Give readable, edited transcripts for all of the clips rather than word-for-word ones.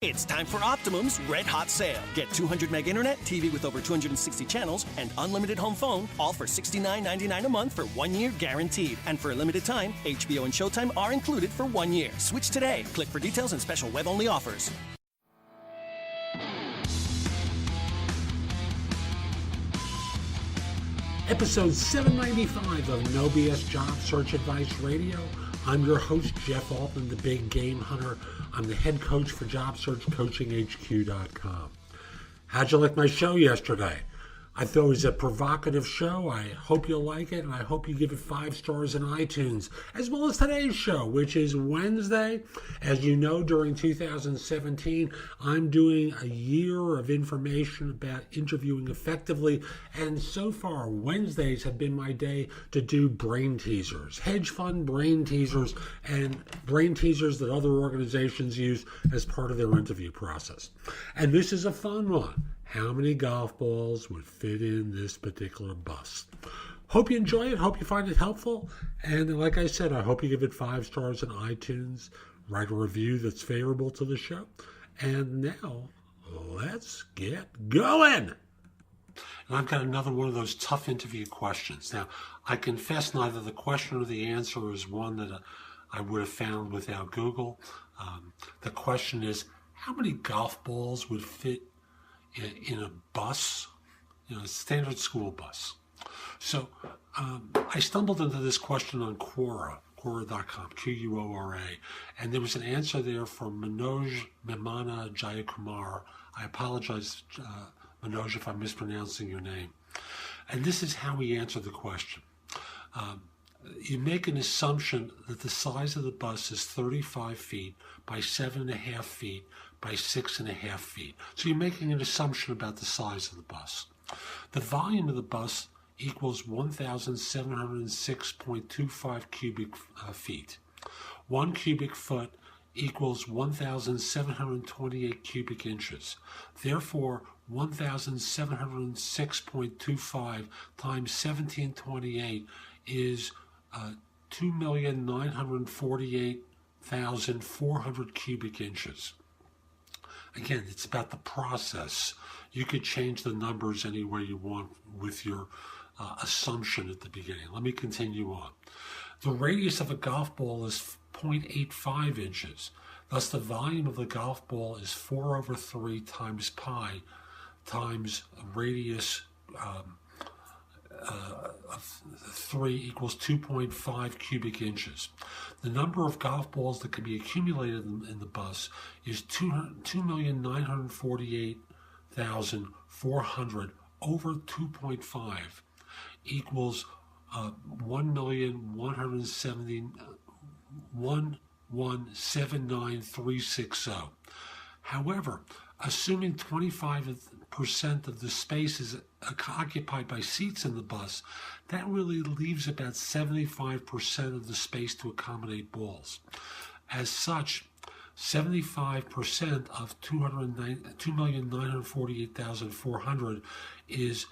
It's time for Optimum's Red Hot Sale. Get 200 meg internet, TV with over 260 channels, and unlimited home phone, all for $69.99 a month for 1 year guaranteed. And for a limited time, HBO and Showtime are included for 1 year. Switch today. Click for details and special web-only offers. Episode 795 of No BS Job Search Advice Radio. I'm your host, Jeff Altman, the Big Game Hunter. I'm the head coach for JobSearchCoachingHQ.com. How'd you like my show yesterday? I thought it was a provocative show. I hope you like it, and I hope you give it 5 stars in iTunes, as well as today's show, which is Wednesday. As you know, during 2017, I'm doing a year of information about interviewing effectively, and so far, Wednesdays have been my day to do brain teasers, hedge fund brain teasers, and brain teasers that other organizations use as part of their interview process. And this is a fun one. How many golf balls would fit in this particular bus? Hope you enjoy it. Hope you find it helpful. And like I said, I hope you give it 5 stars in iTunes. Write a review that's favorable to the show. And now, let's get going. And I've got another one of those tough interview questions. Now, I confess neither the question or the answer is one that I would have found without Google. The question is, how many golf balls would fit in a bus, a standard school bus? So I stumbled into this question on Quora.com, Quora, and there was an answer there from Manoj Memana Jayakumar. I apologize, Manoj, if I'm mispronouncing your name. And this is how he answered the question. You make an assumption that the size of the bus is 35 feet by 7.5 feet by 6.5 feet. So you're making an assumption about the size of the bus. The volume of the bus equals 1,706.25 cubic feet. 1 cubic foot equals 1,728 cubic inches. Therefore, 1,706.25 times 1728 is 2,948,400 cubic inches. Again, it's about the process. You could change the numbers any way you want with your assumption at the beginning. Let me continue on. The radius of a golf ball is 0.85 inches. Thus, the volume of the golf ball is 4/3 times pi times radius of 3 equals 2.5 cubic inches. The number of golf balls that can be accumulated in the bus is 2,948,400 over 2.5 equals 1,179,360. However, assuming 25% of the space is occupied by seats in the bus, that really leaves about 75% of the space to accommodate balls. As such, 75% of 2,948,400 is,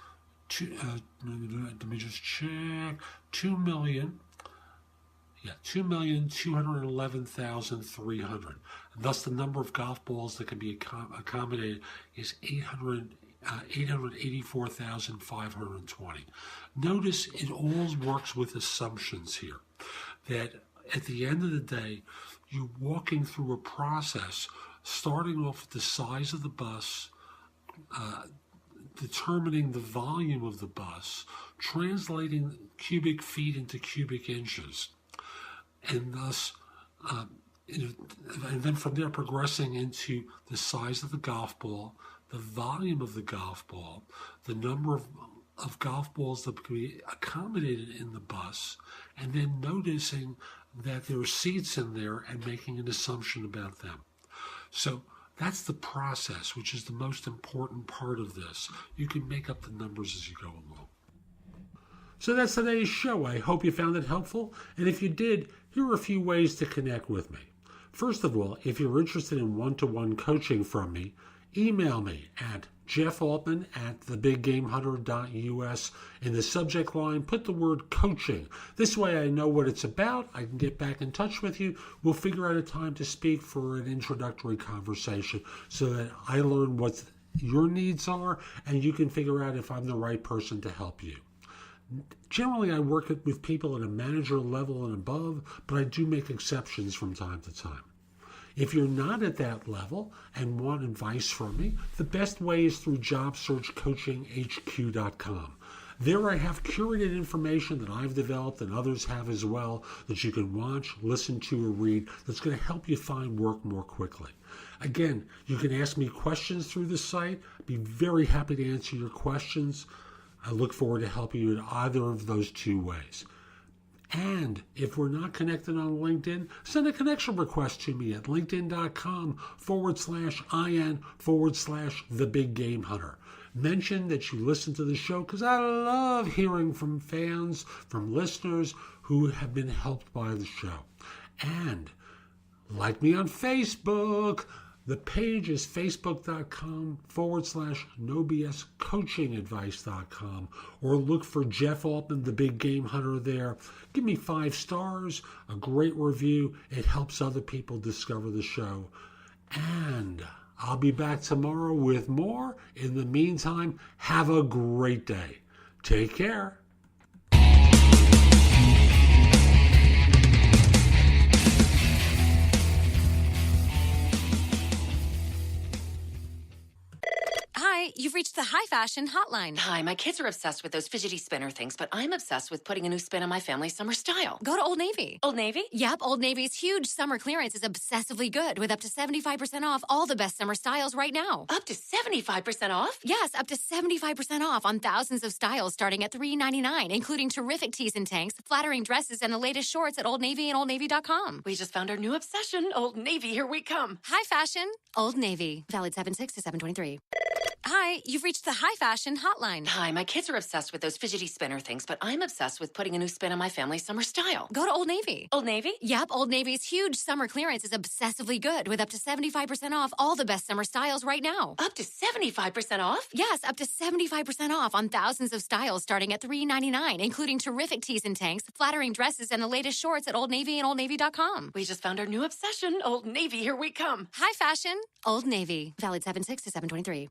let me just check, 2,211,300. Thus, the number of golf balls that can be accommodated is 884,520. Notice it all works with assumptions here, that at the end of the day, you're walking through a process, starting off with the size of the bus, determining the volume of the bus, translating cubic feet into cubic inches, and thus, and then from there progressing into the size of the golf ball, the volume of the golf ball, the number of golf balls that can be accommodated in the bus, and then noticing that there are seats in there and making an assumption about them. So that's the process, which is the most important part of this. You can make up the numbers as you go along. So that's today's show. I hope you found it helpful. And if you did, here are a few ways to connect with me. First of all, if you're interested in one-to-one coaching from me, email me at jeffaltman@thebiggamehunter.us. In the subject line, put the word coaching. This way I know what it's about. I can get back in touch with you. We'll figure out a time to speak for an introductory conversation so that I learn what your needs are and you can figure out if I'm the right person to help you. Generally, I work with people at a manager level and above, but I do make exceptions from time to time. If you're not at that level and want advice from me, the best way is through jobsearchcoachinghq.com. There I have curated information that I've developed and others have as well that you can watch, listen to, or read that's going to help you find work more quickly. Again, you can ask me questions through the site. I'd be very happy to answer your questions. I look forward to helping you in either of those two ways. And if we're not connected on LinkedIn, send a connection request to me at linkedin.com/IN/TheBigGameHunter. Mention that you listen to the show because I love hearing from fans, from listeners who have been helped by the show. And like me on Facebook. The page is facebook.com/nobscoachingadvice.com, or look for Jeff Altman, the Big Game Hunter there. Give me 5 stars, a great review. It helps other people discover the show. And I'll be back tomorrow with more. In the meantime, have a great day. Take care. Hi, you've reached the High Fashion Hotline. Hi, my kids are obsessed with those fidgety spinner things, but I'm obsessed with putting a new spin on my family's summer style. Go to Old Navy. Old Navy? Yep, Old Navy's huge summer clearance is obsessively good with up to 75% off all the best summer styles right now. Up to 75% off? Yes, up to 75% off on thousands of styles starting at $3.99, including terrific tees and tanks, flattering dresses, and the latest shorts at Old Navy and OldNavy.com. We just found our new obsession. Old Navy, here we come. High Fashion, Old Navy. Valid 7/6 to 7/23. Hi, you've reached the High Fashion Hotline. Hi, my kids are obsessed with those fidgety spinner things, but I'm obsessed with putting a new spin on my family's summer style. Go to Old Navy. Old Navy? Yep, Old Navy's huge summer clearance is obsessively good with up to 75% off all the best summer styles right now. Up to 75% off? Yes, up to 75% off on thousands of styles starting at $3.99, including terrific tees and tanks, flattering dresses, and the latest shorts at Old Navy and OldNavy.com. We just found our new obsession. Old Navy, here we come. High Fashion, Old Navy. Valid 7/6 to 7/23.